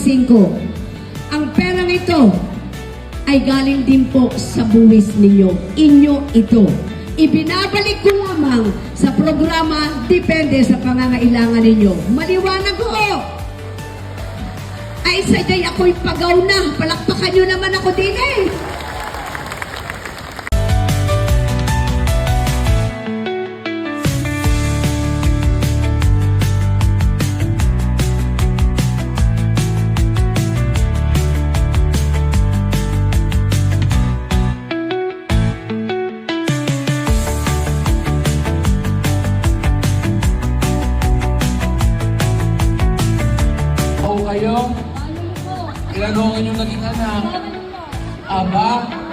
25. Ang perang ito ay galing din po sa buwis ninyo. Inyo ito. Ibinabalik ko lamang sa programa depende sa pangangailangan ninyo. Maliwanag ko! Ay sadya'y ako'y pagaw na. Palakpakan nyo naman ako din eh. Kayo? Ilan ho ang inyong naging anak? Aba?